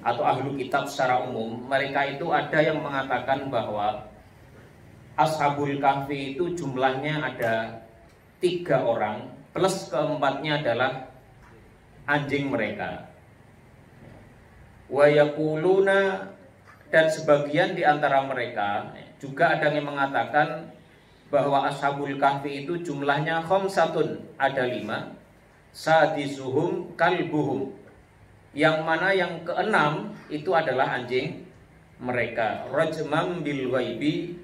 atau ahlu kitab secara umum, mereka itu ada yang mengatakan bahwa Ashabul Kahfi itu jumlahnya ada 3 orang, plus keempatnya adalah anjing mereka. Wa yaquluna, dan sebagian di antara mereka juga ada yang mengatakan bahwa Ashabul Kahfi itu jumlahnya khamsatun, ada 5, sadisuhum kalbuhum, yang mana yang keenam itu adalah anjing mereka, rajmam bil ghaibi,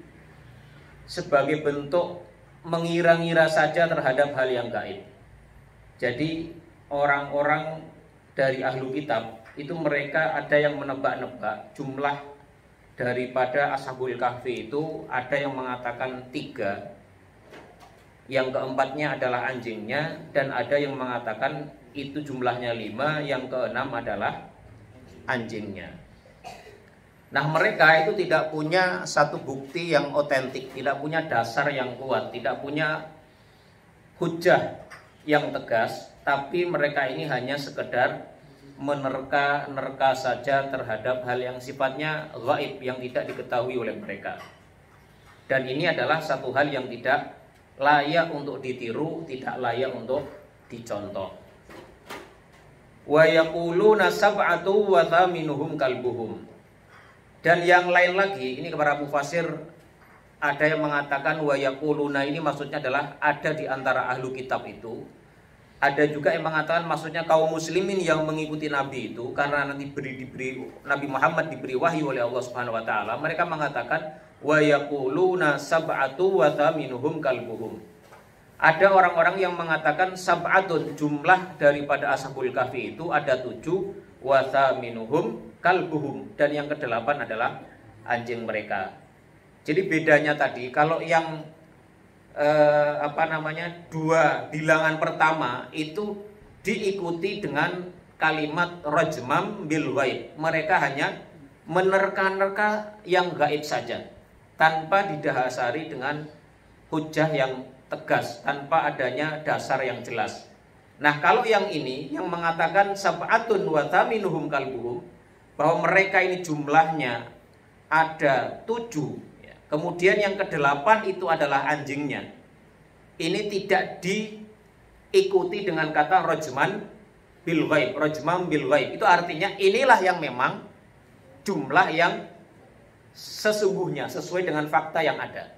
sebagai bentuk mengira-ngira saja terhadap hal yang gaib. Jadi orang-orang dari ahlu kitab itu mereka ada yang menebak-nebak jumlah daripada Ashabul Kahfi itu, ada yang mengatakan 3, yang keempatnya adalah anjingnya, dan ada yang mengatakan itu jumlahnya 5, yang keenam adalah anjingnya. Nah, mereka itu tidak punya satu bukti yang otentik, tidak punya dasar yang kuat, tidak punya hujah yang tegas, tapi mereka ini hanya sekedar menerka-nerka saja terhadap hal yang sifatnya gaib, yang tidak diketahui oleh mereka. Dan ini adalah satu hal yang tidak layak untuk ditiru, tidak layak untuk dicontoh. Wa yaquluna sab'atu wa thaminuhum kalbuhum. Dan yang lain lagi, ini para mufasir ada yang mengatakan wa yaquluna ini maksudnya adalah ada di antara ahlu kitab itu. Ada juga yang mengatakan maksudnya kaum muslimin yang mengikuti Nabi itu, karena nanti Nabi Muhammad diberi wahyu oleh Allah Subhanahu wa taala. Mereka mengatakan wa yaquluna sab'atu wa thaminuhum kalbuhum. Ada orang-orang yang mengatakan sab'atun, jumlah daripada Ashabul Kahfi itu ada 7, wa thaminuhum kalbuhum, dan yang ke-8 adalah anjing mereka. Jadi bedanya tadi, kalau yang 2 bilangan pertama itu diikuti dengan kalimat rajmam bil ghaib. Mereka hanya menerka-nerka yang gaib saja, tanpa didasari dengan hujah yang tegas, tanpa adanya dasar yang jelas. Nah, kalau yang ini yang mengatakan sab'atun wa thaminuhum kalbuhum, bahwa mereka ini jumlahnya ada 7, kemudian yang ke-8 itu adalah anjingnya. Ini tidak diikuti dengan kata rajman bil ghaib, rajman bil ghaib. Itu artinya inilah yang memang jumlah yang sesungguhnya sesuai dengan fakta yang ada.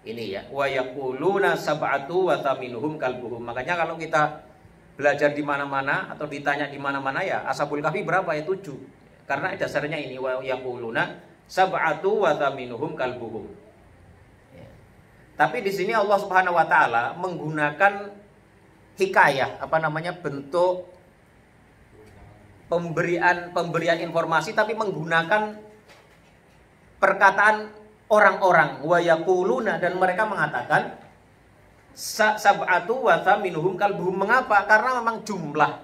Ini ya, wa yaquluna sab'atu wa thaminuhum kalbuhum. Makanya kalau kita belajar di mana-mana atau ditanya di mana-mana ya Ashabul Kahfi berapa ya 7. Karena dasarnya ini wa yaquluna sab'atu wa thaminuhum kalbuhum. Ya. Tapi di sini Allah Subhanahu wa taala menggunakan hikayah, bentuk pemberian informasi, tapi menggunakan perkataan orang-orang, wa yaquluna, dan mereka mengatakan sab'atu wa thaminuhum kalbuhum. Mengapa? Karena memang jumlah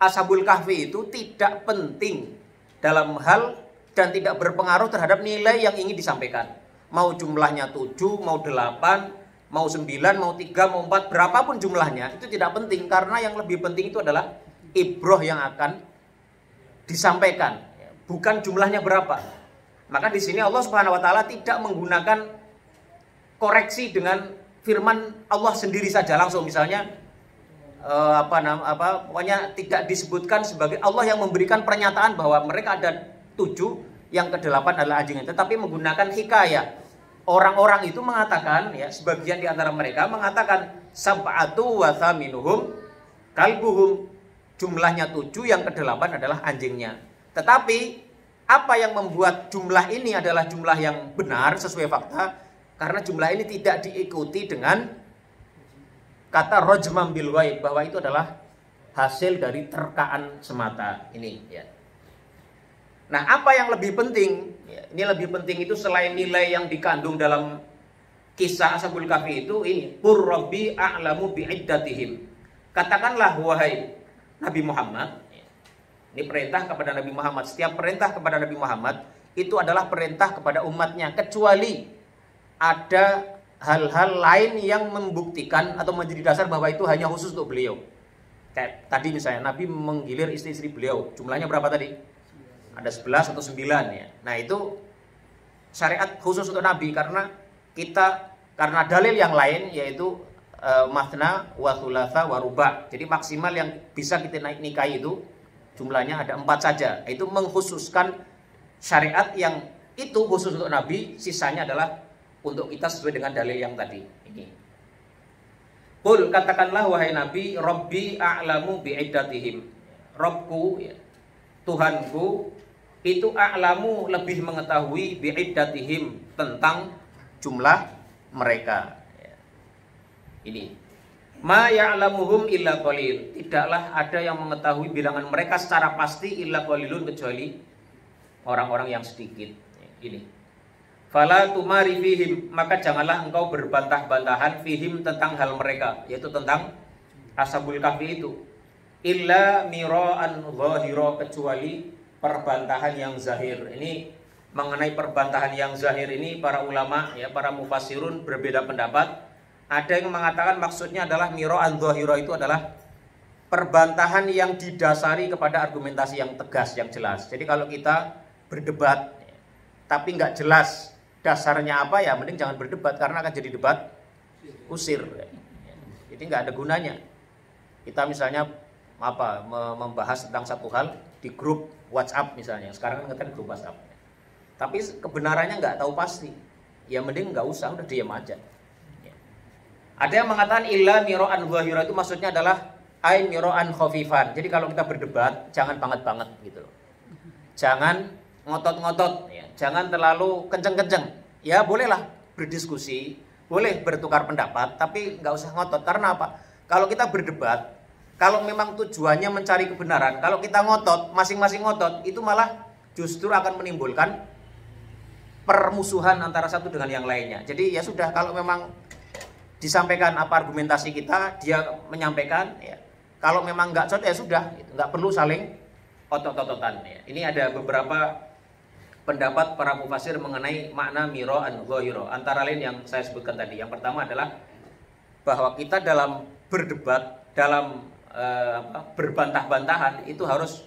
Ashabul Kahfi itu tidak penting dalam hal dan tidak berpengaruh terhadap nilai yang ingin disampaikan. Mau jumlahnya 7, mau 8, mau 9, mau 3, mau 4, berapapun jumlahnya, itu tidak penting, karena yang lebih penting itu adalah ibroh yang akan disampaikan, bukan jumlahnya berapa. Maka di sini Allah Subhanahu wa taala tidak menggunakan koreksi dengan firman Allah sendiri saja langsung, misalnya pokoknya tidak disebutkan sebagai Allah yang memberikan pernyataan bahwa mereka ada 7, yang ke-8 adalah anjingnya, tetapi menggunakan hikayah. Orang-orang itu mengatakan, ya, sebagian di antara mereka mengatakan sab'atu wa thaminuhum kalbuhum, jumlahnya 7, yang ke-8 adalah anjingnya. Tetapi apa yang membuat jumlah ini adalah jumlah yang benar sesuai fakta? Karena jumlah ini tidak diikuti dengan kata rajmam bil ghaib, bahwa itu adalah hasil dari terkaan semata ini, ya. Nah, apa yang lebih penting? Ya, ini lebih penting itu selain nilai yang dikandung dalam kisah Ashabul Kahfi itu, ini qur rabbi a'lamu bi'iddatihim. Katakanlah wahai Nabi Muhammad, ini perintah kepada Nabi Muhammad. Setiap perintah kepada Nabi Muhammad itu adalah perintah kepada umatnya, kecuali ada hal-hal lain yang membuktikan atau menjadi dasar bahwa itu hanya khusus untuk beliau. Kayak tadi misalnya Nabi menggilir istri-istri beliau, jumlahnya berapa tadi? Ada 11 atau 9 ya. Nah, itu syariat khusus untuk Nabi karena dalil yang lain yaitu mathna wa thulatha wa ruba'. Jadi maksimal yang bisa kita nikahi itu jumlahnya ada 4 saja. Itu mengkhususkan syariat yang itu khusus untuk Nabi, sisanya adalah untuk kita sesuai dengan dalil yang tadi. Ini. Qul, katakanlah wahai Nabi, Rabbi a'lamu bi'iddatihim. Rabbku, ya, Tuhanku itu a'lamu lebih mengetahui bi'iddatihim tentang jumlah mereka. Ya. Ini. Ma ya'lamuhum illa qalil. Tidaklah ada yang mengetahui bilangan mereka secara pasti illa qalilun kecuali orang-orang yang sedikit. Ini. Fala tumari fihim, maka janganlah engkau berbantah-bantahan fihim tentang hal mereka, yaitu tentang Ashabul Kahfi itu. Illa mira'an zahira, kecuali perbantahan yang zahir. Ini mengenai perbantahan yang zahir ini para ulama ya, para mufassirun berbeda pendapat. Ada yang mengatakan maksudnya adalah mira'an zahira itu adalah perbantahan yang didasari kepada argumentasi yang tegas, yang jelas. Jadi kalau kita berdebat tapi nggak jelas dasarnya apa, ya mending jangan berdebat karena akan jadi debat kusir. Jadi nggak ada gunanya. Kita misalnya membahas tentang satu hal di grup WhatsApp misalnya. Sekarang kan grup WhatsApp. Tapi kebenarannya nggak tahu pasti. Ya mending nggak usah, udah diam aja. Ada yang mengatakan illa mira'an zahira itu maksudnya adalah ai mira'an khafifan. Jadi kalau kita berdebat jangan banget-banget gitu loh. Jangan ngotot-ngotot ya. Jangan terlalu kenceng-kenceng. Ya bolehlah berdiskusi, boleh bertukar pendapat, tapi nggak usah ngotot. Karena apa? Kalau kita berdebat, kalau memang tujuannya mencari kebenaran, kalau kita ngotot, masing-masing ngotot, itu malah justru akan menimbulkan permusuhan antara satu dengan yang lainnya. Jadi ya sudah, kalau memang disampaikan apa argumentasi kita, dia menyampaikan, ya. Kalau memang nggak cocok ya sudah, nggak perlu saling otot-ototan. Ya. Ini ada beberapa pendapat para mufassir mengenai makna mira'an zahira. Antara lain yang saya sebutkan tadi. Yang pertama adalah bahwa kita dalam berdebat, dalam berbantah-bantahan itu harus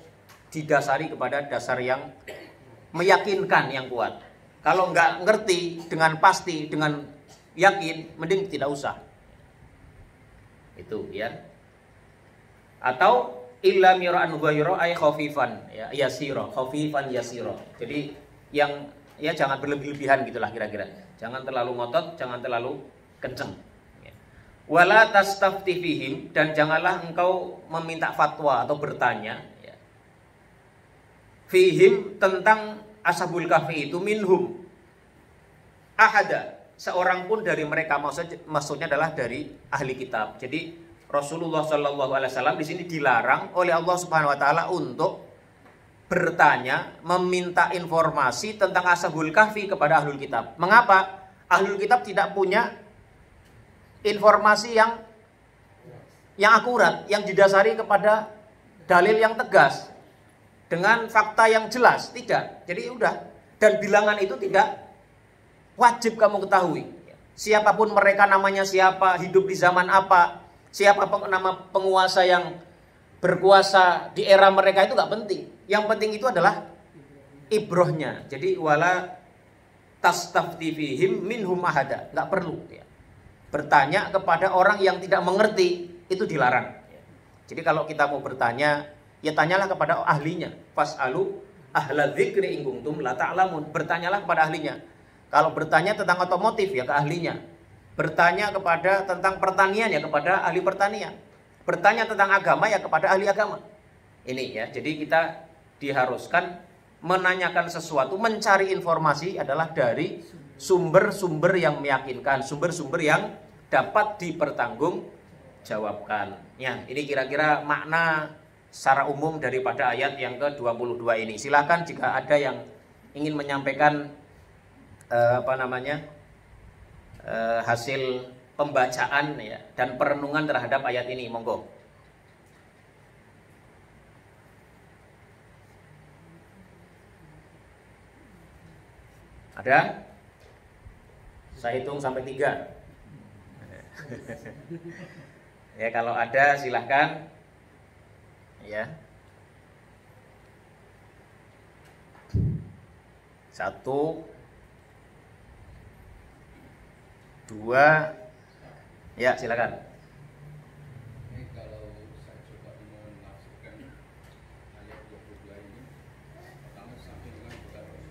didasari kepada dasar yang meyakinkan, yang kuat. Kalau nggak ngerti dengan pasti, dengan yakin, mending tidak usah. Itu ya. Atau illa mira'an zahira ay khafifan ya, yasira, khafifan yasira. Jadi yang ya jangan berlebih-lebihan gitulah kira-kira. Jangan terlalu ngotot, jangan terlalu kenceng. Wala tastafti fihim, dan janganlah engkau meminta fatwa atau bertanya ya, fihim tentang Ashabul Kahfi itu minhum ahada, seorang pun dari mereka, maksudnya adalah dari ahli kitab. Jadi Rasulullah SAW di sini dilarang oleh Allah Subhanahu Wa Taala untuk bertanya, meminta informasi tentang Ashabul Kahfi kepada ahlul kitab. Mengapa? Ahlul kitab tidak punya informasi yang akurat, yang didasari kepada dalil yang tegas dengan fakta yang jelas. Tidak. Jadi udah, dan bilangan itu tidak wajib kamu ketahui. Siapapun mereka, namanya siapa, hidup di zaman apa, siapa nama penguasa yang berkuasa di era mereka, itu nggak penting. Yang penting itu adalah ibrohnya. Jadi wala tastafti fihim minhum ahada, nggak perlu ya. Bertanya kepada orang yang tidak mengerti itu dilarang. Jadi kalau kita mau bertanya, ya tanyalah kepada ahlinya. Fas'alu ahla dzikri in kuntum la ta'lamun. Bertanyalah kepada ahlinya. Kalau bertanya tentang otomotif ya ke ahlinya. Bertanya kepada tentang pertanian ya kepada ahli pertanian. Bertanya tentang agama ya kepada ahli agama. Ini ya. Jadi kita diharuskan menanyakan sesuatu, mencari informasi adalah dari sumber-sumber yang meyakinkan, sumber-sumber yang dapat dipertanggungjawabkan. Ya, ini kira-kira makna secara umum daripada ayat yang ke-22 ini. Silakan jika ada yang ingin menyampaikan hasil pembacaan ya, dan perenungan terhadap ayat ini, monggo. Ada? Saya hitung sampai 3. Ya kalau ada silahkan. Ya. 1, 2, ya silakan. Ini kalau saya coba menafsirkan ayat 22 ini, pertama sampai dengan kita harus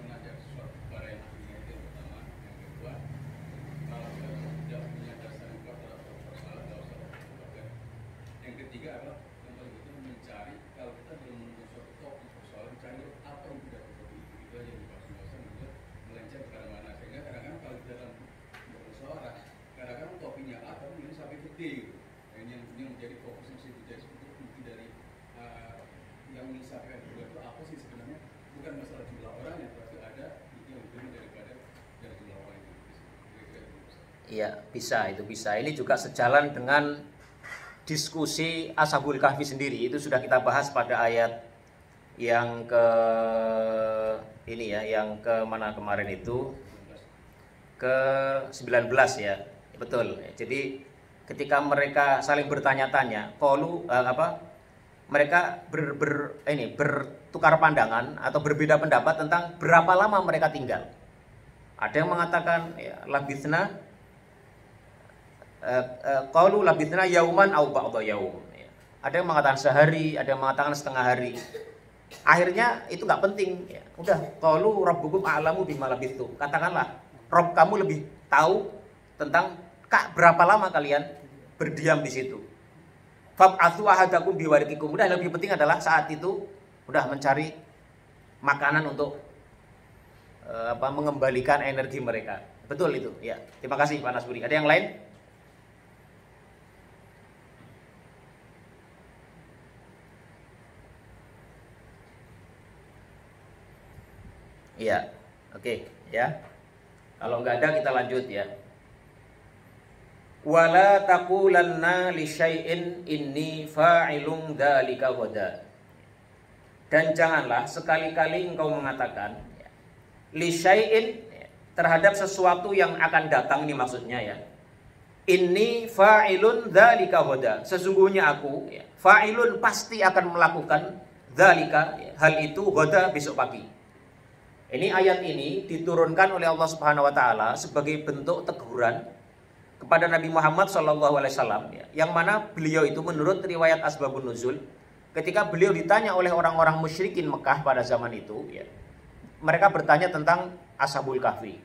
mengajak sesuatu kepada yang ahlinya, itu yang pertama. Yang kedua, kalau kita tidak punya dasar yang kuat terhadap persoalan, tidak usah berdebat. Yang ketiga adalah yang paling penting mencari, kalau kita belum menemukan suatu topik persoalan, cari apa yang tidak seperti itu aja yang dibahas, nggak usah melenceng ke mana-mana. Sehingga kadang-kadang kalau kita dalam bersuara, kadang-kadang topiknya A tapi ini sampai ke D gitu. Ini yang menjadi fokus yang jadi seperti inti dari yang disampaikan juga itu apa sih sebenarnya, bukan masalah jumlah orang yang berarti ada yang lebih daripada dari jumlah orang itu. Iya, itu bisa. Ini juga sejalan dengan diskusi Ashabul Kahfi sendiri. Itu sudah kita bahas pada ayat yang ke ini ya, yang ke mana kemarin itu, ke 19 ya. Betul. Jadi ketika mereka saling bertanya-tanya, mereka bertukar pandangan atau berbeda pendapat tentang berapa lama mereka tinggal. Ada yang mengatakan ya, qalu labithna yauman aw ba'dha yaum. Ada yang mengatakan sehari, ada yang mengatakan setengah hari. Akhirnya itu nggak penting ya. Udah, qalu rabbukum a'lamu bima labithtum. Katakanlah, Rob kamu lebih tahu tentang berapa lama kalian berdiam di situ. Fab'atsu ahadakum biwariqikum. Udah, yang lebih penting adalah saat itu udah mencari makanan untuk mengembalikan energi mereka. Betul itu. Ya. Terima kasih Pak Nasburi. Ada yang lain? Iya. Oke, ya. Kalau nggak ada kita lanjut ya. Wala taqulanna li syai'in inni fa'ilun dzalika ghadan. Dan janganlah sekali-kali engkau mengatakan li syai'in terhadap sesuatu yang akan datang, ini maksudnya ya. Inni fa'ilun dzalika ghadan. Sesungguhnya aku fa'ilun pasti akan melakukan dzalika, hal itu ghadan, besok pagi. Ini ayat ini diturunkan oleh Allah Subhanahu wa taala sebagai bentuk teguran kepada Nabi Muhammad SAW, yang mana beliau itu menurut riwayat Asbabun Nuzul, ketika beliau ditanya oleh orang-orang musyrikin Mekah pada zaman itu, mereka bertanya tentang Ashabul Kahfi,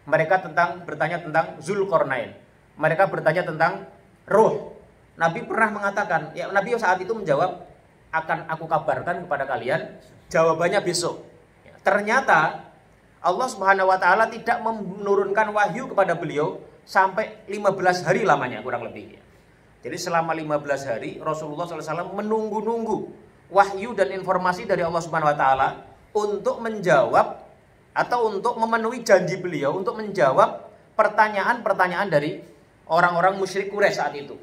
mereka bertanya tentang Zulkarnain, mereka bertanya tentang Ruh. Nabi pernah mengatakan, Nabi saat itu menjawab, akan aku kabarkan kepada kalian, jawabannya besok. Ternyata Allah Subhanahu wa taala tidak menurunkan wahyu kepada beliau sampai 15 hari lamanya kurang lebih. Jadi selama 15 hari Rasulullah SAW menunggu-nunggu wahyu dan informasi dari Allah Subhanahu wa taala untuk menjawab atau untuk memenuhi janji beliau untuk menjawab pertanyaan-pertanyaan dari orang-orang musyrik Quraisy saat itu.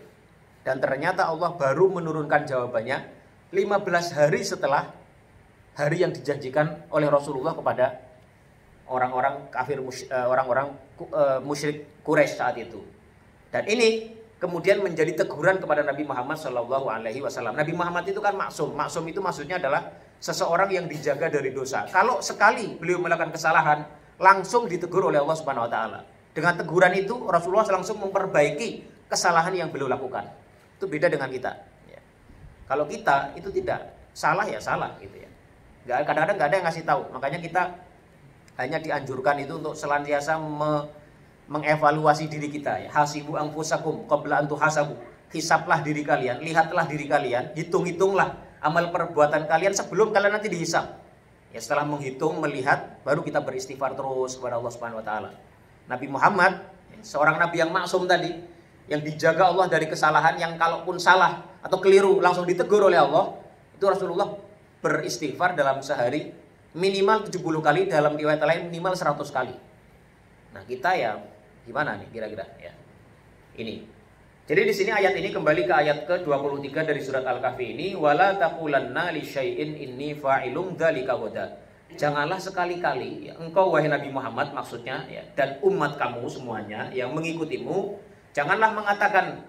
Dan ternyata Allah baru menurunkan jawabannya 15 hari setelah hari yang dijanjikan oleh Rasulullah kepada orang-orang kafir, orang-orang musyrik Quraisy saat itu. Dan ini kemudian menjadi teguran kepada Nabi Muhammad SAW. Nabi Muhammad itu kan maksum. Maksum itu maksudnya adalah seseorang yang dijaga dari dosa. Kalau sekali beliau melakukan kesalahan, langsung ditegur oleh Allah Subhanahu wa taala. Dengan teguran itu Rasulullah langsung memperbaiki kesalahan yang beliau lakukan. Itu beda dengan kita. Kalau kita itu tidak, salah ya salah gitu ya. Kadang-kadang nggak ada yang ngasih tahu. Makanya kita hanya dianjurkan itu untuk senantiasa mengevaluasi diri kita ya. Hasibu anfusakum qabla an tuhasabu. Hisablah diri kalian, lihatlah diri kalian, hitung-hitunglah amal perbuatan kalian sebelum kalian nanti dihisab. Ya, setelah menghitung, melihat, baru kita beristighfar terus kepada Allah Subhanahu wa taala. Nabi Muhammad, seorang nabi yang maksum tadi, yang dijaga Allah dari kesalahan, yang kalaupun salah atau keliru langsung ditegur oleh Allah, itu Rasulullah beristighfar dalam sehari minimal 70 kali, dalam riwayat lain minimal 100 kali. Nah, kita ya gimana nih kira-kira ya. Ini. Jadi di sini ayat ini kembali ke ayat ke-23 dari surat Al-Kahfi ini, wala taqulanna li syai'in inni fa'ilun dzalika ghadan. Janganlah sekali-kali engkau wahai Nabi Muhammad maksudnya ya, dan umat kamu semuanya yang mengikutimu, janganlah mengatakan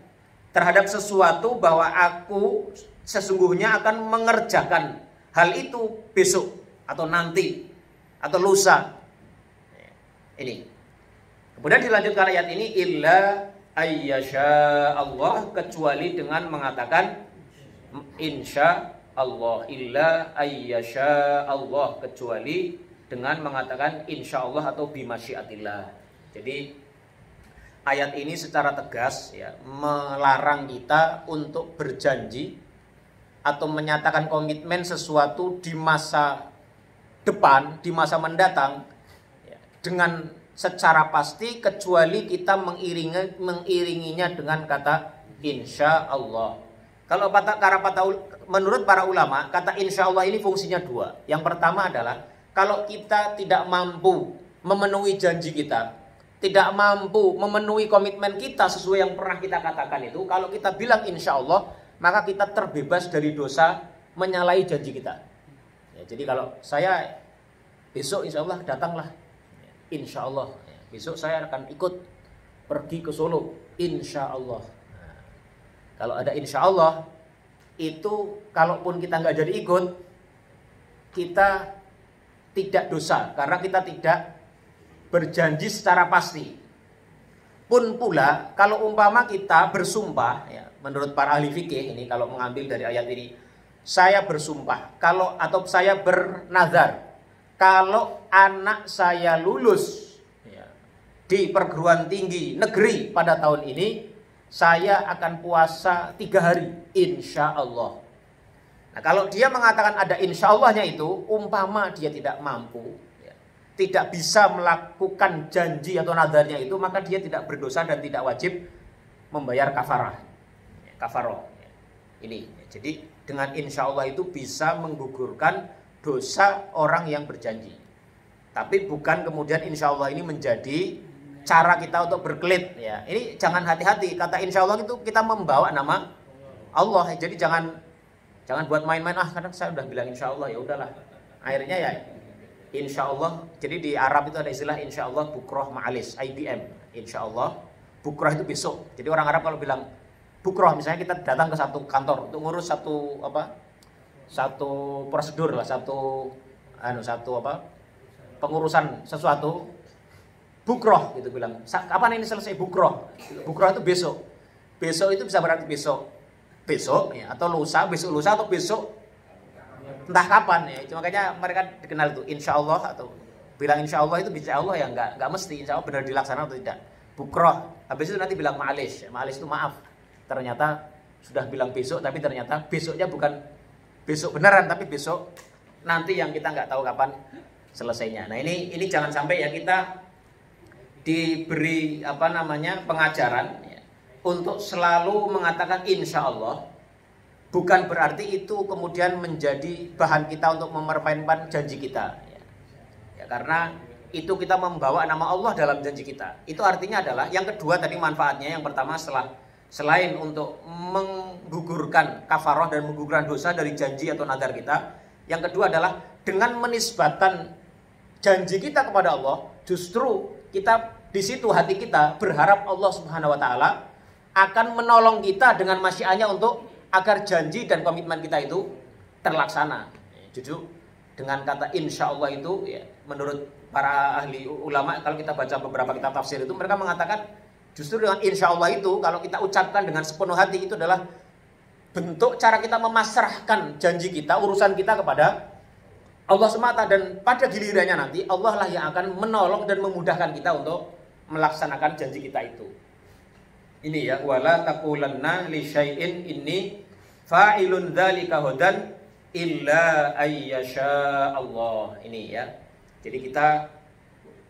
terhadap sesuatu bahwa aku sesungguhnya akan mengerjakan hal itu besok atau nanti atau lusa. Ini. Kemudian dilanjutkan ayat ini, illa ayyasha Allah, kecuali dengan mengatakan insya Allah. Illa ayyasha Allah, kecuali dengan mengatakan insya Allah atau bimasyiatillah. Jadi ayat ini secara tegas ya melarang kita untuk berjanji atau menyatakan komitmen sesuatu di masa depan, di masa mendatang ya, dengan secara pasti kecuali kita mengiringinya dengan kata insya Allah. Kalau menurut para ulama, kata insya Allah ini fungsinya dua. Yang pertama adalah kalau kita tidak mampu memenuhi janji kita, tidak mampu memenuhi komitmen kita sesuai yang pernah kita katakan itu, kalau kita bilang insya Allah, maka kita terbebas dari dosa menyalahi janji kita. Ya, jadi kalau saya besok insya Allah datanglah, insya Allah, ya, besok saya akan ikut pergi ke Solo, insya Allah. Nah, kalau ada insya Allah, itu kalaupun kita nggak jadi ikut, kita tidak dosa karena kita tidak berjanji secara pasti. Pun pula kalau umpama kita bersumpah ya, menurut para ahli fikih ini kalau mengambil dari ayat ini, saya bersumpah atau saya bernazar kalau anak saya lulus ya, di perguruan tinggi negeri pada tahun ini, saya akan puasa 3 hari insya Allah. Nah, kalau dia mengatakan ada insya Allahnya itu, umpama dia tidak mampu, tidak bisa melakukan janji atau nadarnya itu, maka dia tidak berdosa dan tidak wajib membayar kafaroh. Ini, jadi dengan insya Allah itu bisa menggugurkan dosa orang yang berjanji. Tapi bukan kemudian insya Allah ini menjadi cara kita untuk berkelit. Ya, ini jangan hati-hati. Kata insya Allah itu kita membawa nama Allah. Jadi jangan buat main-main. Kadang saya udah bilang insya Allah, ya udahlah. Akhirnya ya insya Allah. Jadi di Arab itu ada istilah insya Allah bukroh ma'alis, IBM. Insya Allah bukroh itu besok. Jadi orang Arab kalau bilang bukroh, misalnya kita datang ke satu kantor untuk ngurus satu prosedur lah, pengurusan sesuatu, bukroh gitu bilang. Kapan ini selesai bukroh? Bukroh itu besok. Besok itu bisa berarti besok ya, atau lusa, besok lusa atau besok entah kapan ya. Cuma makanya mereka dikenal itu insya Allah, atau bilang insya Allah itu bisa Allah ya, nggak mesti insya Allah benar dilaksanakan atau tidak. Bukroh, habis itu nanti bilang ma'alis itu maaf, ternyata sudah bilang besok tapi ternyata besoknya bukan besok beneran tapi besok nanti yang kita nggak tahu kapan selesainya. Nah ini jangan sampai ya kita diberi pengajaran ya, untuk selalu mengatakan insya Allah. Bukan berarti itu kemudian menjadi bahan kita untuk mempermainkan janji kita ya, karena itu kita membawa nama Allah dalam janji kita. Itu artinya adalah yang kedua tadi manfaatnya, yang pertama selain untuk menggugurkan kafaroh dan menggugurkan dosa dari janji atau nadar kita, yang kedua adalah dengan menisbatan janji kita kepada Allah, justru kita di situ hati kita berharap Allah Subhanahu wa taala akan menolong kita dengan masyiahnya untuk agar janji dan komitmen kita itu terlaksana. Jujur dengan kata insya Allah itu ya, menurut para ahli ulama, kalau kita baca beberapa kitab tafsir itu, mereka mengatakan justru dengan insya Allah itu kalau kita ucapkan dengan sepenuh hati, itu adalah bentuk cara kita memasrahkan janji kita, urusan kita kepada Allah semata, dan pada gilirannya nanti Allah lah yang akan menolong dan memudahkan kita untuk melaksanakan janji kita itu. Ini ya, wala taqulanna li syai'in inni fa'ilun dzalika hudan illa ayyasha Allah. Ini ya. Jadi kita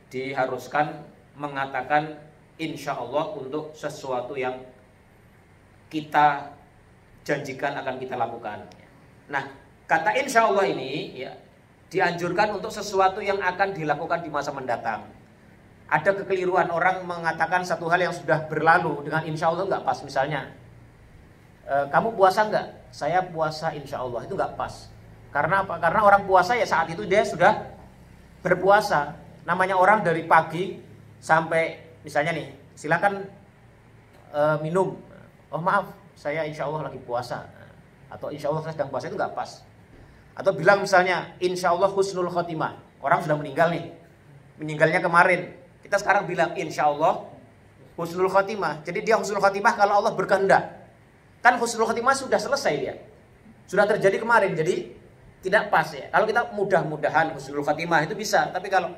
diharuskan mengatakan insya Allah untuk sesuatu yang kita janjikan akan kita lakukan. Nah, kata insya Allah ini ya dianjurkan untuk sesuatu yang akan dilakukan di masa mendatang. Ada kekeliruan orang mengatakan satu hal yang sudah berlalu dengan insya Allah nggak pas. Misalnya, kamu puasa nggak? Saya puasa insya Allah, itu nggak pas. Karena apa? Karena orang puasa ya saat itu dia sudah berpuasa. Namanya orang dari pagi sampai misalnya nih, silakan minum. Oh maaf, saya insya Allah lagi puasa. Atau insya Allah saya sedang puasa, itu nggak pas. Atau bilang misalnya insya Allah husnul khotimah. Orang sudah meninggal nih, meninggalnya kemarin. Kita sekarang bilang insya Allah husnul khotimah. Jadi dia husnul khotimah kalau Allah berkehendak. Kan husnul khotimah sudah selesai dia, sudah terjadi kemarin. Jadi tidak pas ya. Kalau kita mudah-mudahan husnul khotimah itu bisa, tapi kalau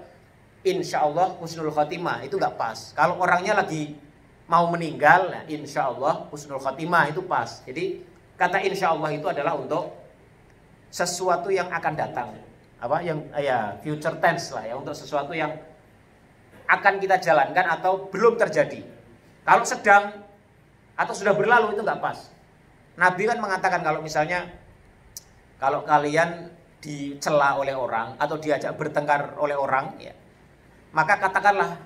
insya Allah husnul khotimah itu nggak pas. Kalau orangnya lagi mau meninggal, nah insya Allah husnul khotimah itu pas. Jadi kata insya Allah itu adalah untuk sesuatu yang akan datang. Apa yang ya future tense lah ya, untuk sesuatu yang akan kita jalankan atau belum terjadi. Kalau sedang atau sudah berlalu itu nggak pas. Nabi kan mengatakan kalau misalnya kalau kalian dicela oleh orang atau diajak bertengkar oleh orang ya, maka katakanlah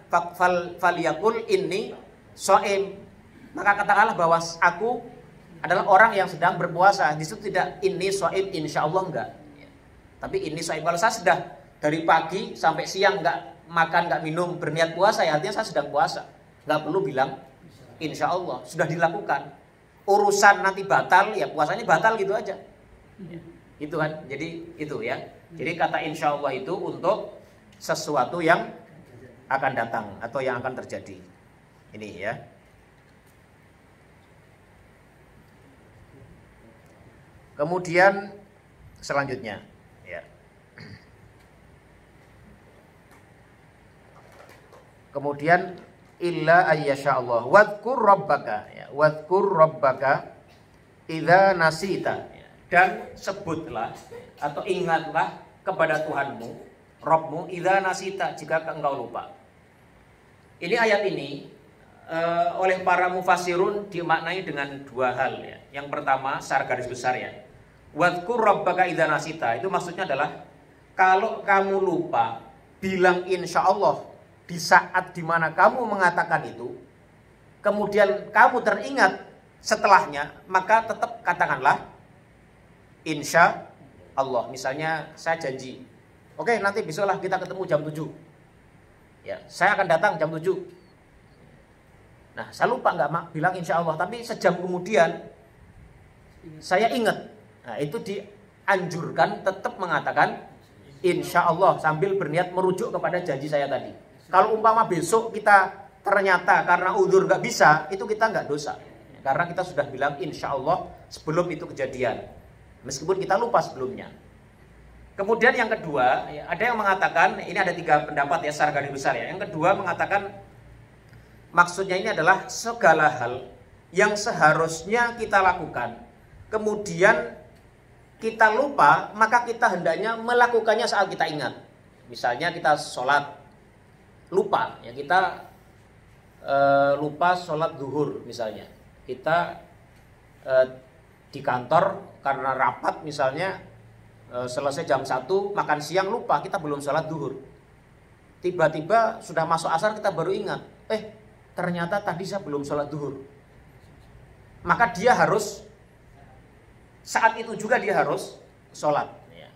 faliyakul inni shaim. Maka katakanlah bahwa aku adalah orang yang sedang berpuasa. Di situ tidak inni shaim insyaallah enggak. Tapi ini shaim, kalau saya sudah dari pagi sampai siang nggak makan, nggak minum, berniat puasa ya artinya saya sedang puasa. Nggak perlu bilang insya Allah, sudah dilakukan. Urusan nanti batal ya puasanya batal gitu aja. Itu kan, jadi itu ya. Jadi kata insya Allah itu untuk sesuatu yang akan datang atau yang akan terjadi. Ini ya. Kemudian selanjutnya ya. Kemudian illa ayyasha Allah wadhkur rabbaka ya, wadhkur rabbaka idza nasita ya. Dan sebutlah atau ingatlah kepada Tuhanmu, Rabbmu idza nasita jika engkau lupa. Ini ayat ini oleh para mufassirun dimaknai dengan dua hal ya. Yang pertama secara garis besar ya. Wadhkur rabbaka idza nasita itu maksudnya adalah kalau kamu lupa bilang insya Allah di saat dimana kamu mengatakan itu, kemudian kamu teringat setelahnya, maka tetap katakanlah insya Allah. Misalnya saya janji, oke nanti besoklah kita ketemu jam 7 ya, saya akan datang jam 7. Nah saya lupa nggak bilang insya Allah, tapi sejam kemudian saya ingat. Nah itu dianjurkan tetap mengatakan insya Allah sambil berniat merujuk kepada janji saya tadi. Kalau umpama besok kita ternyata karena uzur nggak bisa, itu kita nggak dosa. Karena kita sudah bilang insya Allah sebelum itu kejadian. Meskipun kita lupa sebelumnya. Kemudian yang kedua, ada yang mengatakan, ini ada 3 pendapat ya secara garis besar ya. Yang kedua mengatakan, maksudnya ini adalah segala hal yang seharusnya kita lakukan, kemudian kita lupa, maka kita hendaknya melakukannya saat kita ingat. Misalnya kita sholat, lupa ya, kita lupa sholat zuhur misalnya, kita di kantor karena rapat misalnya selesai jam 1, makan siang lupa, kita belum sholat zuhur, tiba-tiba sudah masuk asar kita baru ingat, ternyata tadi saya belum sholat zuhur. Maka dia harus saat itu juga dia harus sholat ya.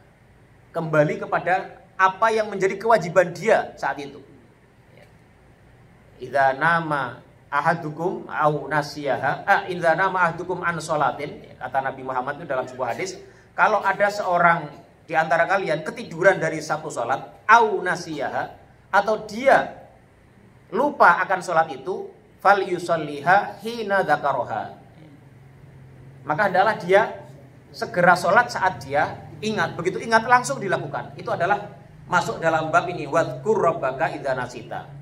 Kembali kepada apa yang menjadi kewajiban dia saat itu. Idza nama ahadukum au nasiyaha idza nama ahadukum an sholatin, kata Nabi Muhammad itu dalam sebuah hadis, kalau ada seorang di antara kalian ketiduran dari satu sholat au nasiyaha, atau dia lupa akan sholat itu, fal yusalliha hina dzakaroha, maka adalah dia segera sholat saat dia ingat. Begitu ingat langsung dilakukan. Itu adalah masuk dalam bab ini, wadhkur rabbaka idza nasita.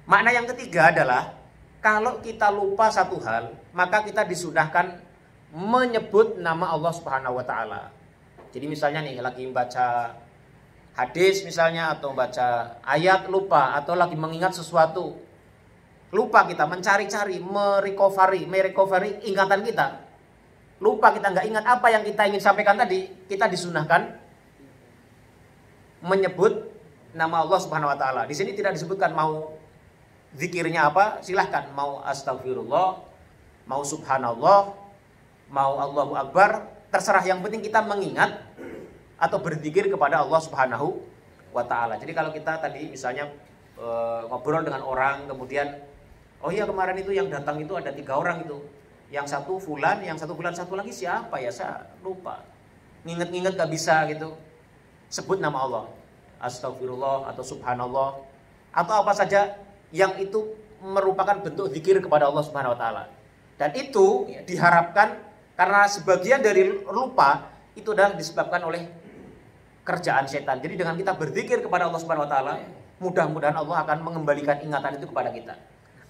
Makna yang ketiga adalah kalau kita lupa satu hal, maka kita disunahkan menyebut nama Allah Subhanahu wa taala. Jadi misalnya nih lagi baca hadis misalnya, atau baca ayat lupa, atau lagi mengingat sesuatu lupa, kita mencari-cari, merecovery ingatan kita. Lupa, kita nggak ingat apa yang kita ingin sampaikan tadi, kita disunahkan menyebut nama Allah Subhanahu wa taala. Di sini tidak disebutkan mau zikirnya apa, silahkan, mau astagfirullah, mau subhanallah, mau Allahu Akbar, terserah, yang penting kita mengingat atau berzikir kepada Allah Subhanahu wa taala. Jadi kalau kita tadi misalnya ngobrol dengan orang, kemudian oh iya kemarin itu yang datang itu ada 3 orang itu, yang satu fulan, yang satu fulan, satu lagi siapa ya saya lupa, nginget-nginget gak bisa gitu, sebut nama Allah. astagfirullah atau subhanallah atau apa saja yang itu merupakan bentuk zikir kepada Allah Subhanahu wa taala. Dan itu diharapkan karena sebagian dari lupa itu adalah disebabkan oleh kerjaan setan. Jadi dengan kita berzikir kepada Allah Subhanahu wa taala, mudah-mudahan Allah akan mengembalikan ingatan itu kepada kita.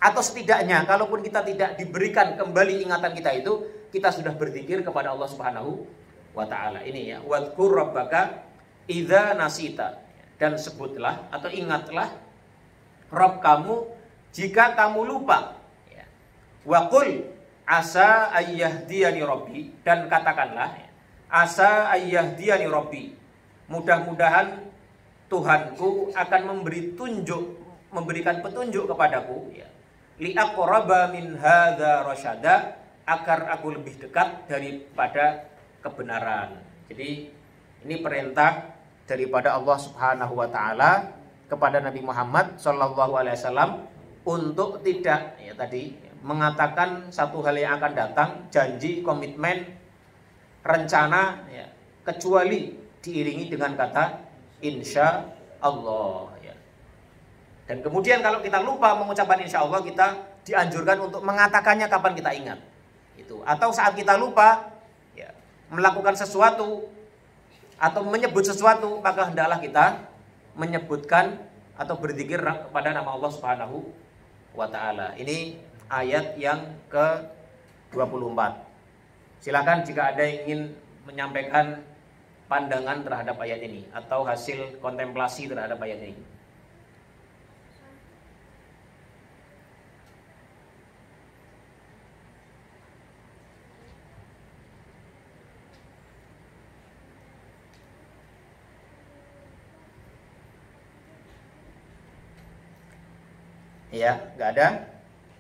Atau setidaknya kalaupun kita tidak diberikan kembali ingatan kita itu, kita sudah berzikir kepada Allah Subhanahu wa taala. Ini ya, wadhkur rabbaka idza nasita, dan sebutlah atau ingatlah Rabb kamu jika kamu lupa. Wa qul asa ayyahdiyani rabbi, dan katakanlah asa ayyahdiyani rabbi, mudah-mudahan Tuhanku akan memberikan petunjuk kepadaku ya. Li aqraba min hadza rasyada, agar aku lebih dekat daripada kebenaran. Jadi ini perintah daripada Allah Subhanahu wa taala kepada Nabi Muhammad sallallahu alaihi wasallam untuk tidak ya tadi mengatakan satu hal yang akan datang, janji, komitmen, rencana ya, kecuali diiringi dengan kata insya Allah ya. Dan kemudian kalau kita lupa mengucapkan insya Allah, kita dianjurkan untuk mengatakannya kapan kita ingat. Itu. Atau saat kita lupa ya, melakukan sesuatu atau menyebut sesuatu, maka hendaklah kita menyebutkan atau berzikir kepada nama Allah Subhanahu wa taala. Ini ayat yang ke-24. Silakan jika ada yang ingin menyampaikan pandangan terhadap ayat ini atau hasil kontemplasi terhadap ayat ini. Ya, nggak ada.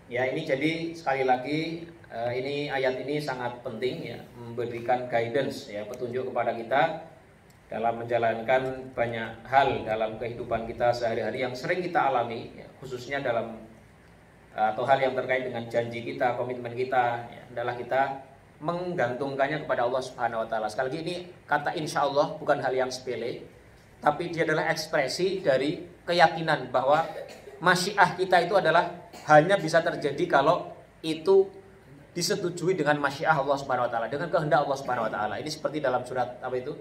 Ya, ini jadi sekali lagi ini ayat ini sangat penting ya, memberikan guidance ya, petunjuk kepada kita dalam menjalankan banyak hal dalam kehidupan kita sehari-hari yang sering kita alami ya, khususnya dalam atau hal yang terkait dengan janji kita, komitmen kita ya, adalah kita menggantungkannya kepada Allah Subhanahu wa taala. Sekali lagi ini kata insya Allah bukan hal yang sepele, tapi dia adalah ekspresi dari keyakinan bahwa masyiah kita itu adalah hanya bisa terjadi kalau itu disetujui dengan masyiah Allah Subhanahu wa taala, dengan kehendak Allah Subhanahu wa taala. Ini seperti dalam surat apa itu?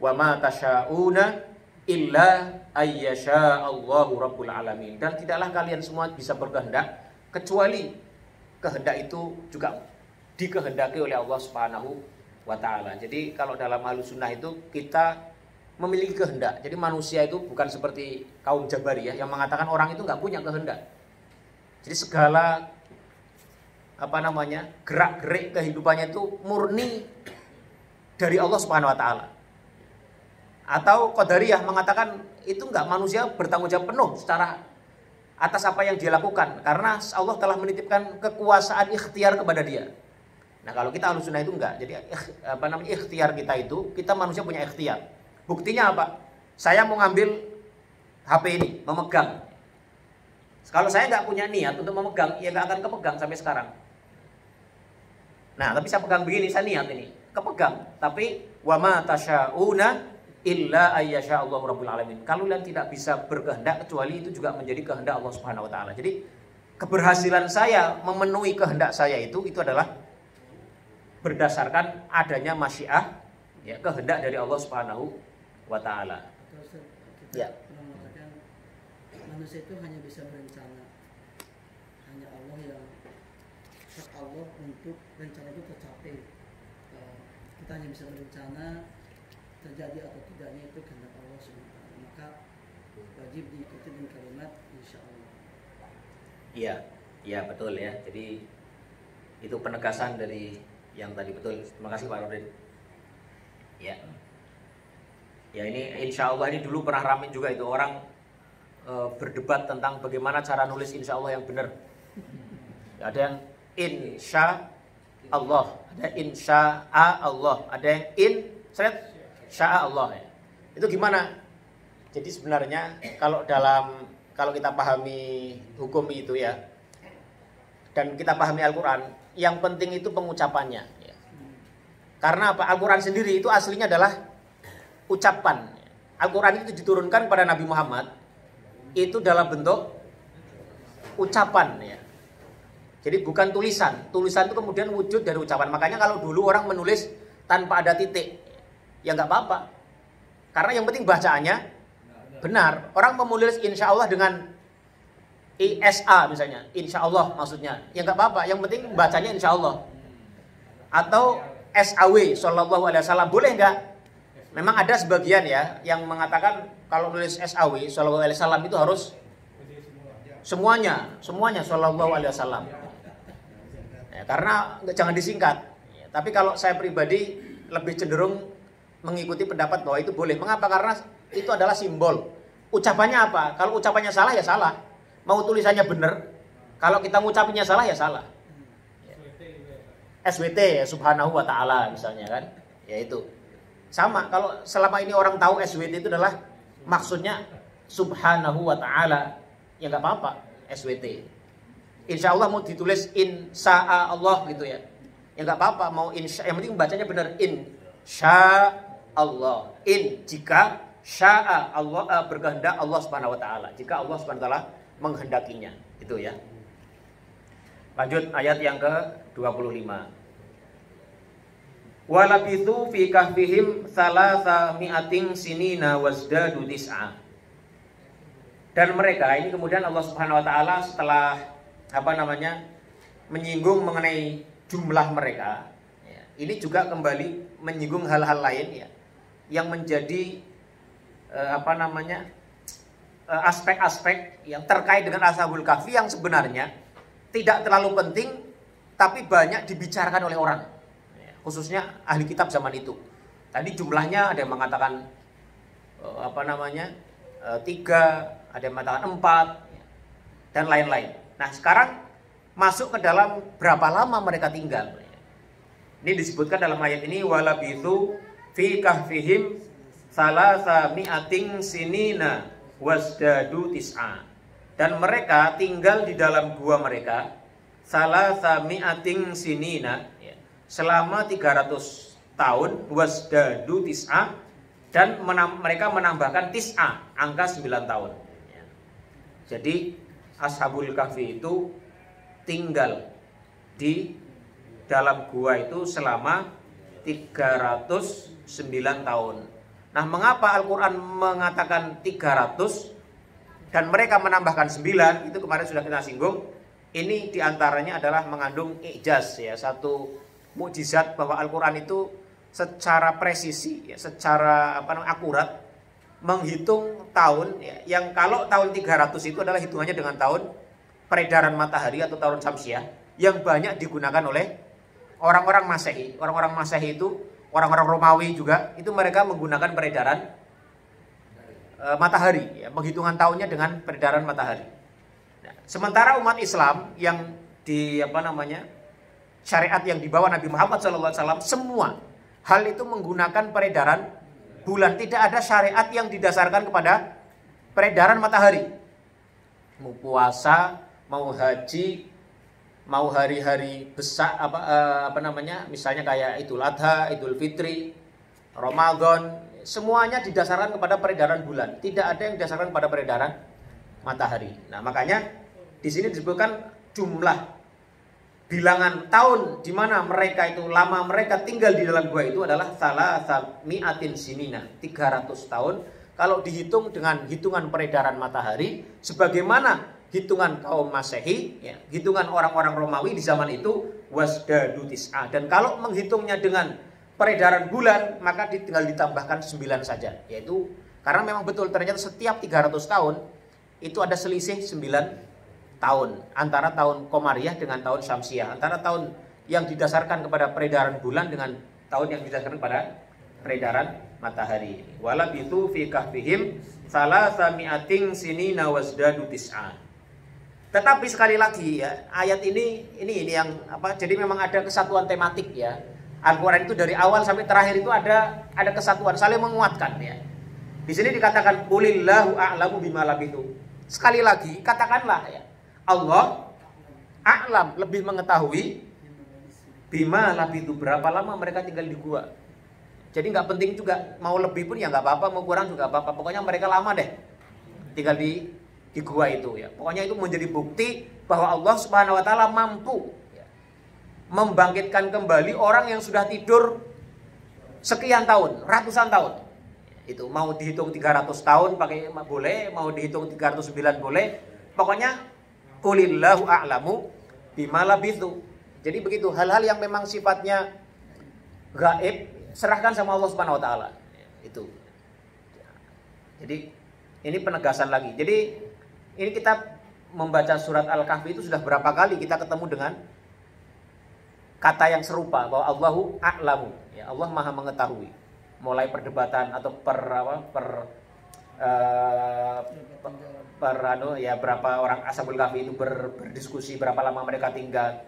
Wa ma tasyauna illa ayyasha Allahu rabbul alamin. Dan tidaklah kalian semua bisa berkehendak kecuali kehendak itu juga dikehendaki oleh Allah Subhanahu wa taala. Jadi kalau dalam Ahlussunnah itu kita memiliki kehendak. Jadi manusia itu bukan seperti kaum Jabariyah yang mengatakan orang itu nggak punya kehendak. Jadi segala gerak-gerik kehidupannya itu murni dari Allah Subhanahu wa taala. Atau Qadariyah mengatakan itu enggak, manusia bertanggung jawab penuh secara atas apa yang dia lakukan karena Allah telah menitipkan kekuasaan ikhtiar kepada dia. Nah, kalau kita Ahlussunnah itu enggak. Jadi ikhtiar kita itu, kita manusia punya ikhtiar. Buktinya apa? Saya mau ngambil HP ini, memegang. Kalau saya nggak punya niat untuk memegang, ya nggak akan kepegang sampai sekarang. Nah, tapi saya pegang begini, saya niat ini, kepegang. Tapi wa ma tasyauna illa ayyasha Allahu rabbul alamin. Kalian tidak bisa berkehendak kecuali itu juga menjadi kehendak Allah Subhanahu wa taala. Jadi keberhasilan saya memenuhi kehendak saya itu adalah berdasarkan adanya masyiah ya, kehendak dari Allah Subhanahu wa taala. Ya. Mengatakan manusia itu hanya bisa berencana. Hanya Allah yang hak Allah untuk rencana itu tercapai. Kita hanya bisa berencana, terjadi atau tidaknya itu kehendak Allah SWT. Maka wajib diikuti dengan kalimat insya Allah. Iya, iya betul ya. Jadi itu penegasan dari yang tadi, betul. Terima kasih Pak Nurdin. Ya. Ya, ini insya Allah ini dulu pernah ramai juga itu orang berdebat tentang bagaimana cara nulis insya Allah yang benar. Ada yang insya Allah, ada insya Allah, ada yang insya Allah ya. Itu gimana? Jadi sebenarnya kalau kita pahami hukum itu ya, dan kita pahami Al-Quran, yang penting itu pengucapannya ya. Karena apa? Al-Quran sendiri itu aslinya adalah ucapan. Al-Quran itu diturunkan pada Nabi Muhammad itu dalam bentuk ucapan ya. Jadi bukan tulisan. Tulisan itu kemudian wujud dari ucapan. Makanya kalau dulu orang menulis tanpa ada titik, ya nggak apa-apa. Karena yang penting bacaannya benar. Orang menulis insya Allah dengan ISA misalnya, insya Allah maksudnya, ya nggak apa-apa. Yang penting bacanya insya Allah. Atau SAW Sallallahu Alaihi Wasallam, boleh nggak? Memang ada sebagian ya yang mengatakan kalau nulis SAW Sallallahu Alaihi Wasallam itu harus semuanya Sallallahu Alaihi Wasallam. Ya, karena jangan disingkat. Ya, tapi kalau saya pribadi lebih cenderung mengikuti pendapat bahwa itu boleh. Mengapa? Karena itu adalah simbol. Ucapannya apa? Kalau ucapannya salah ya salah. Mau tulisannya benar, kalau kita ngucapinnya salah ya salah. Ya. SWT ya, Subhanahu wa Ta'ala misalnya kan. Ya itu. Sama, kalau selama ini orang tahu SWT itu adalah maksudnya Subhanahu wa Ta'ala, ya nggak apa-apa, SWT. Insya Allah mau ditulis insya Allah gitu ya, ya nggak apa-apa. Mau insya, yang penting bacanya benar, insya Allah. Jika sya'a Allah, berkehendak Allah Subhanahu wa Ta'ala. Jika Allah Subhanahu wa Ta'ala menghendakinya, itu ya. Lanjut ayat yang ke-25. Walabithu fi kahfihim salasa mi'atin sinina wazdadu tis'a. Dan mereka ini kemudian Allah Subhanahu wa Ta'ala setelah menyinggung mengenai jumlah mereka ya, ini juga kembali menyinggung hal-hal lain ya yang menjadi aspek-aspek yang terkait dengan Ashabul Kahfi yang sebenarnya tidak terlalu penting tapi banyak dibicarakan oleh orang, khususnya ahli kitab zaman itu. Tadi jumlahnya ada yang mengatakan 3, ada yang mengatakan 4 dan lain-lain. Nah, sekarang masuk ke dalam berapa lama mereka tinggal. Ini disebutkan dalam ayat ini, walabithu fi kahfihim salasa mi'atin sinina wasdadu tis'a. Dan mereka tinggal di dalam gua mereka salasa mi'atin sinina, selama 300 tahun, wasdadu tis'a, dan mereka menambahkan tis'a, angka 9 tahun. Jadi Ashabul Kahfi itu tinggal di dalam gua itu selama 309 tahun. Nah, mengapa Al-Quran mengatakan 300 dan mereka menambahkan 9? Itu kemarin sudah kita singgung. Ini diantaranya adalah mengandung i'jaz ya, satu mukjizat bahwa Al-Quran itu secara presisi ya, secara akurat menghitung tahun ya, yang kalau tahun 300 itu adalah hitungannya dengan tahun peredaran matahari atau tahun Syamsiah yang banyak digunakan oleh orang-orang Masehi. Orang-orang Masehi itu, orang-orang Romawi juga, itu mereka menggunakan peredaran matahari ya, penghitungan tahunnya dengan peredaran matahari. Nah, sementara umat Islam yang di syariat yang dibawa Nabi Muhammad SAW, semua hal itu menggunakan peredaran bulan. Tidak ada syariat yang didasarkan kepada peredaran matahari. Mau puasa, mau haji, mau hari-hari besar misalnya kayak Idul Adha, Idul Fitri, Ramadan, semuanya didasarkan kepada peredaran bulan. Tidak ada yang didasarkan kepada peredaran matahari. Nah, makanya di sini disebutkan jumlah bilangan tahun di mana mereka itu lama mereka tinggal di dalam gua itu adalah salasa mi'atin sinina, 300 tahun. Kalau dihitung dengan hitungan peredaran matahari sebagaimana hitungan kaum Masehi ya, hitungan orang-orang Romawi di zaman itu wasdadu tis'a. Dan kalau menghitungnya dengan peredaran bulan maka tinggal ditambahkan 9 saja, yaitu karena memang betul ternyata setiap 300 tahun itu ada selisih 9 tahun antara tahun Komariah dengan tahun Syamsiah, antara tahun yang didasarkan kepada peredaran bulan dengan tahun yang didasarkan pada peredaran matahari. Walabithu fi kahfihim salasa mi'atin sinina wasdadu tis'a. Tetapi sekali lagi ya, ayat ini yang jadi memang ada kesatuan tematik ya. Al-Quran itu dari awal sampai terakhir itu ada kesatuan, saling menguatkan ya. Di sini dikatakan qulillahu a'lamu bima labithu. Sekali lagi katakanlah ya, Allah a'lam, lebih mengetahui bima labithu, berapa lama mereka tinggal di gua. Jadi nggak penting juga, mau lebih pun ya nggak apa-apa, mau kurang juga apa-apa. Pokoknya mereka lama deh tinggal di gua itu ya. Pokoknya itu menjadi bukti bahwa Allah Subhanahu wa taala mampu ya, membangkitkan kembali orang yang sudah tidur sekian tahun, ratusan tahun. Itu mau dihitung 300 tahun pakai boleh, mau dihitung 309 boleh. Pokoknya qulillahu a'lamu bima labithu. Jadi begitu, hal-hal yang memang sifatnya gaib serahkan sama Allah Subhanahu wa taala. Itu. Jadi ini penegasan lagi. Jadi ini kita membaca surat Al-Kahfi itu sudah berapa kali kita ketemu dengan kata yang serupa bahwa Allahu a'lamu. Ya, Allah Maha mengetahui. Mulai perdebatan atau berapa orang Ashabul Kahfi itu berdiskusi berapa lama mereka tinggal,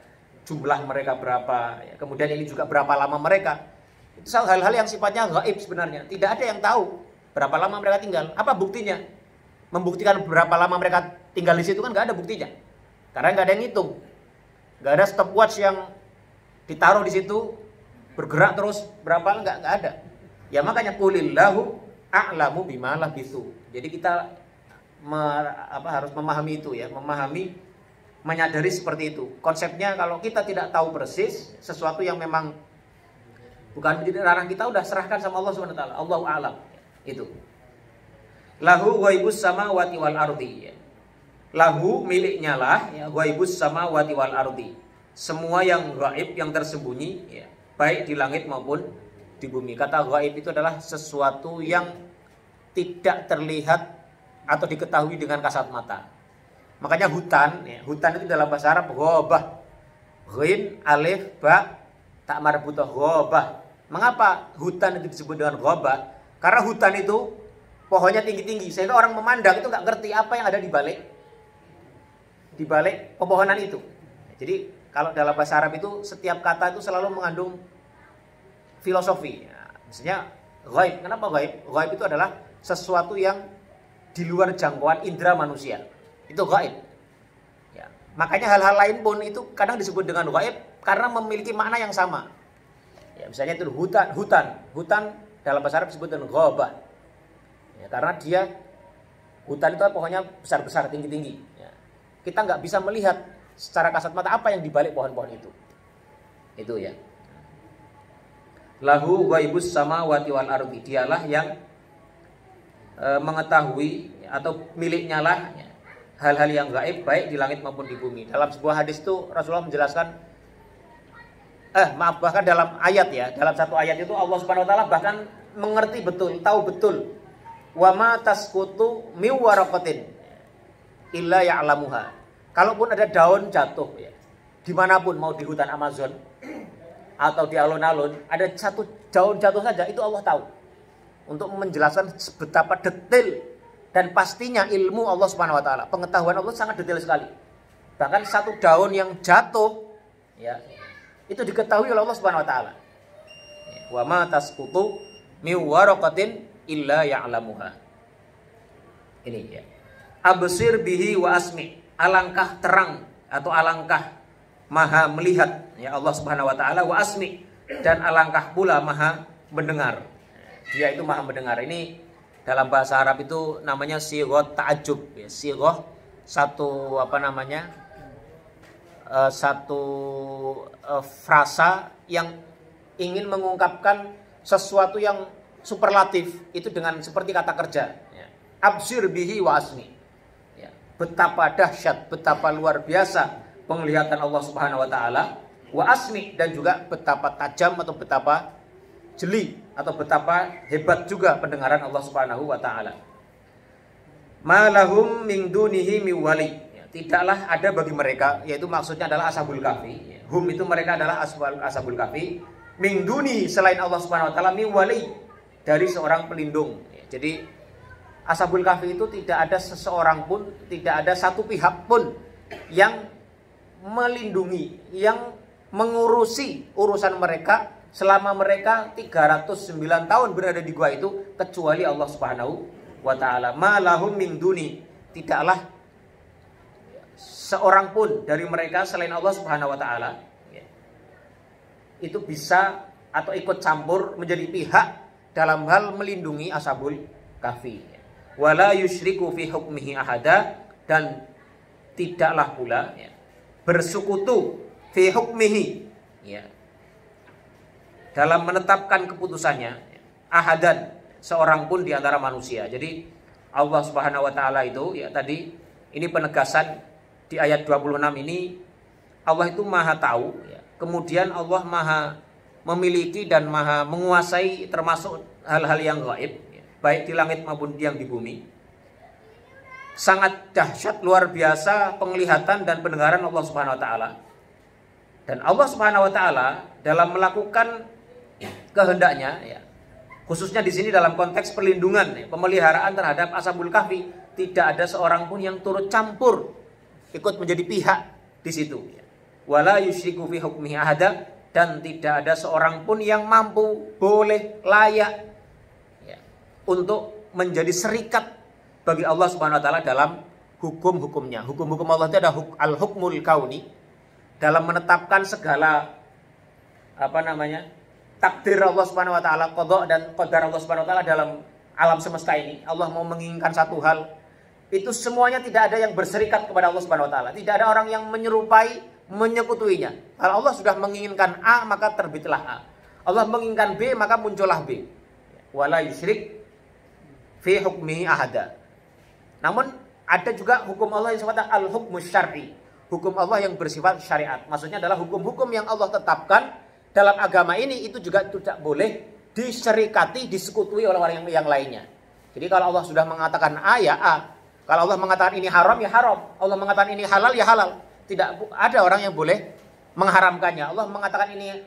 jumlah mereka berapa, ya, kemudian ini juga berapa lama mereka. Itu hal-hal yang sifatnya gaib sebenarnya. Tidak ada yang tahu berapa lama mereka tinggal. Apa buktinya? Membuktikan berapa lama mereka tinggal di situ kan nggak ada buktinya. Karena nggak ada yang ngitung. Nggak ada stopwatch yang ditaruh di situ bergerak terus berapa, nggak ada. Ya makanya qulillahu a'lamu bima labithu. Jadi kita harus memahami itu ya, menyadari seperti itu. Konsepnya kalau kita tidak tahu persis sesuatu yang memang bukan menjadi ranah kita, udah serahkan sama Allah Subhanahu wa taala. Allahu a'lam. Itu. Lahu ghaibus samawati wal ardi. Lahu miliknya lah ya, ghaibus samawati wal ardi. Semua yang gaib, yang tersembunyi ya, baik di langit maupun di bumi. Kata gaib itu adalah sesuatu yang tidak terlihat atau diketahui dengan kasat mata. Makanya hutan ya, hutan itu dalam bahasa Arab ghabah. Ghin alif ba tak marbutah ghabah. Mengapa hutan itu disebut dengan ghabah? Karena hutan itu pohonnya tinggi-tinggi sehingga orang memandang itu nggak ngerti apa yang ada di balik pepohonan itu. Jadi kalau dalam bahasa Arab itu setiap kata itu selalu mengandung filosofi. Ya, misalnya ghaib. Kenapa ghaib? Ghaib itu adalah sesuatu yang di luar jangkauan indera manusia. Itu ghaib. Ya, makanya hal-hal lain pun itu kadang disebut dengan ghaib karena memiliki makna yang sama. Ya, misalnya itu hutan dalam bahasa Arab disebut dengan ghabah. Ya, karena dia hutan itu pohonnya besar-besar, tinggi-tinggi. Ya. Kita nggak bisa melihat secara kasat mata apa yang dibalik pohon-pohon itu. Itu ya. Lahu ghaibus samawati wal ardi. Dialah yang mengetahui atau miliknya lah ya, hal-hal yang gaib baik di langit maupun di bumi. Dalam sebuah hadis itu Rasulullah menjelaskan bahkan dalam ayat ya, dalam satu ayat itu Allah Subhanahu wa taala bahkan mengerti betul, tahu betul. Wa ma tasqutu min waraqatin illa ya'lamuha. Kalaupun ada daun jatuh ya, dimanapun mau di hutan Amazon atau di alun-alun, ada satu daun jatuh saja itu Allah tahu. Untuk menjelaskan betapa detail dan pastinya ilmu Allah Subhanahu wa taala. Pengetahuan Allah sangat detail sekali. Bahkan satu daun yang jatuh ya, itu diketahui oleh Allah Subhanahu wa taala. Wa ma tasqutu min waraqatin illa ya'lamuha. Ini ya. Absir bihi wa asmi. Alangkah terang atau alangkah maha melihat ya Allah Subhanahu wa taala, wa asmi, dan alangkah pula maha mendengar. Dia itu maha mendengar. Ini dalam bahasa Arab itu namanya sighah ta'ajjub ya. Sighah satu frasa yang ingin mengungkapkan sesuatu yang superlatif itu dengan seperti kata kerja ya. Absir bihi wa asmi ya. Betapa dahsyat, betapa luar biasa penglihatan Allah Subhanahu wa taala, wa asmi, dan juga betapa tajam atau betapa jeli atau betapa hebat juga pendengaran Allah Subhanahu wa taala. Ma lahum min dunihi mi wali. Tidaklah ada bagi mereka, yaitu maksudnya adalah Ashabul Kahfi. Hum itu mereka adalah Ashabul Kahfi. Min duni, selain Allah Subhanahu wa taala, mi wali, dari seorang pelindung. Jadi Ashabul Kahfi itu tidak ada seseorang pun, tidak ada satu pihak pun yang melindungi, yang mengurusi urusan mereka selama mereka 309 tahun berada di gua itu, kecuali Allah Subhanahu wa taala. Ma lahum min duni, tidaklah seorang pun dari mereka selain Allah Subhanahu wa taala itu bisa atau ikut campur menjadi pihak dalam hal melindungi ashabul kahfi. Wala yusyriku fi hukmihi ahada, dan tidaklah pula bersekutu fi hukmihi, dalam menetapkan keputusannya, ahadan, seorang pun di antara manusia. Jadi Allah Subhanahu wa taala itu tadi ini penegasan di ayat 26 ini, Allah itu Maha tahu, kemudian Allah Maha memiliki dan Maha menguasai termasuk hal-hal yang gaib, baik di langit maupun yang di bumi. Sangat dahsyat, luar biasa penglihatan dan pendengaran Allah Subhanahu wa taala. Dan Allah Subhanahu wa taala dalam melakukan kehendaknya, khususnya di sini dalam konteks perlindungan, pemeliharaan terhadap ashabul kahfi, tidak ada seorang pun yang turut campur ikut menjadi pihak di situ. Wala yusyriku fi hukmihi ahada, dan tidak ada seorang pun yang mampu, boleh, layak untuk menjadi serikat bagi Allah Subhanahu wa taala dalam hukum-hukumnya. Hukum-hukum Allah itu ada al-hukmul kauni, dalam menetapkan segala takdir Allah Subhanahu wa taala, qada dan qadar Allah Subhanahu wa taala dalam alam semesta ini. Allah mau menginginkan satu hal, itu semuanya tidak ada yang berserikat kepada Allah Subhanahu wa taala. Tidak ada orang yang menyerupai, menyekutuinya. Kalau Allah sudah menginginkan A, maka terbitlah A. Allah menginginkan B, maka muncullah B. Wala yusyrik fi hukmihi ahada. Namun ada juga hukum Allah yang sifatnya al-hukmus syar'i, hukum Allah yang bersifat syariat. Maksudnya adalah hukum-hukum yang Allah tetapkan dalam agama ini, itu juga tidak boleh diserikati, disekutui oleh orang yang lainnya. Jadi kalau Allah sudah mengatakan A, ya A. Kalau Allah mengatakan ini haram, ya haram. Allah mengatakan ini halal, ya halal. Tidak ada orang yang boleh mengharamkannya. Allah mengatakan ini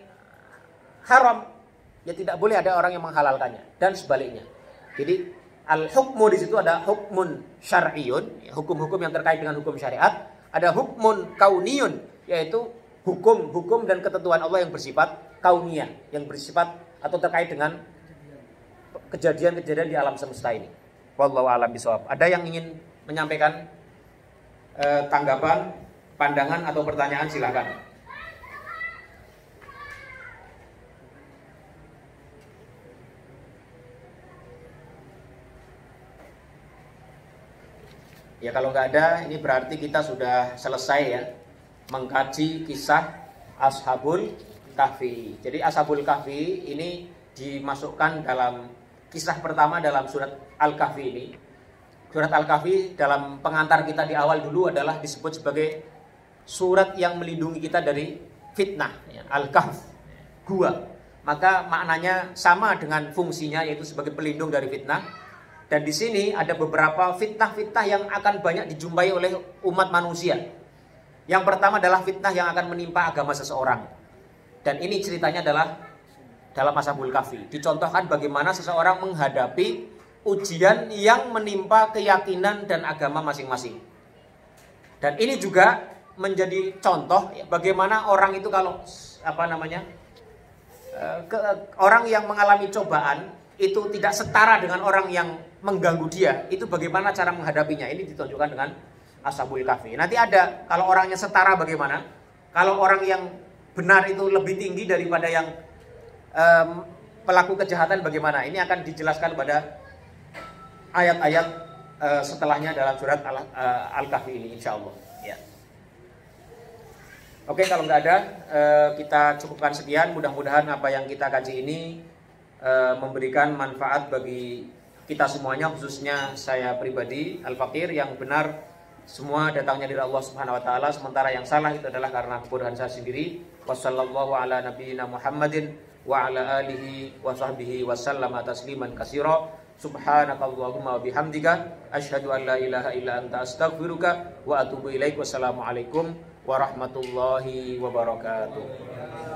haram, ya tidak boleh ada orang yang menghalalkannya, dan sebaliknya. Jadi al-hukmu di situ ada hukmun syar'iyun, hukum-hukum yang terkait dengan hukum syariat. Ada hukmun kauniyun, yaitu hukum-hukum dan ketentuan Allah yang bersifat kauniyah, yang bersifat atau terkait dengan kejadian-kejadian di alam semesta ini. Wallahu a'lam bishawab. Ada yang ingin menyampaikan tanggapan, pandangan atau pertanyaan, silakan. Ya kalau nggak ada, ini berarti kita sudah selesai ya mengkaji kisah Ashabul Kahfi. Jadi Ashabul Kahfi ini dimasukkan dalam kisah pertama dalam surat Al-Kahfi ini. Surat Al-Kahfi dalam pengantar kita di awal dulu adalah disebut sebagai surat yang melindungi kita dari fitnah, ya, Al-Kahf, gua. Maka maknanya sama dengan fungsinya, yaitu sebagai pelindung dari fitnah. Dan di sini ada beberapa fitnah-fitnah yang akan banyak dijumpai oleh umat manusia. Yang pertama adalah fitnah yang akan menimpa agama seseorang. Dan ini ceritanya adalah dalam Ashabul Kahfi. Dicontohkan bagaimana seseorang menghadapi ujian yang menimpa keyakinan dan agama masing-masing. Dan ini juga menjadi contoh ya, bagaimana orang itu kalau orang yang mengalami cobaan itu tidak setara dengan orang yang mengganggu dia, itu bagaimana cara menghadapinya. Ini ditunjukkan dengan Ashabul Kahfi. Nanti ada kalau orangnya setara bagaimana, kalau orang yang benar itu lebih tinggi daripada yang pelaku kejahatan bagaimana. Ini akan dijelaskan pada ayat-ayat setelahnya dalam surat Al-Kahfi ini, insya Allah ya. Oke, kalau nggak ada kita cukupkan sekian. Mudah-mudahan apa yang kita kaji ini memberikan manfaat bagi kita semuanya, khususnya saya pribadi Al-Fakir. Yang benar semua datangnya dari Allah Subhanahu wa taala, sementara yang salah itu adalah karena kebodohan saya sendiri. Wassallallahu ala nabiyyina Muhammadin wa ala alihi wa sahbihi wasallama tasliman katsira. Subhanakallahumma wa bihamdika asyhadu an la ilaha illa anta astaghfiruka wa atubu ilaik. Wassalamualaikum warahmatullahi wabarakatuh.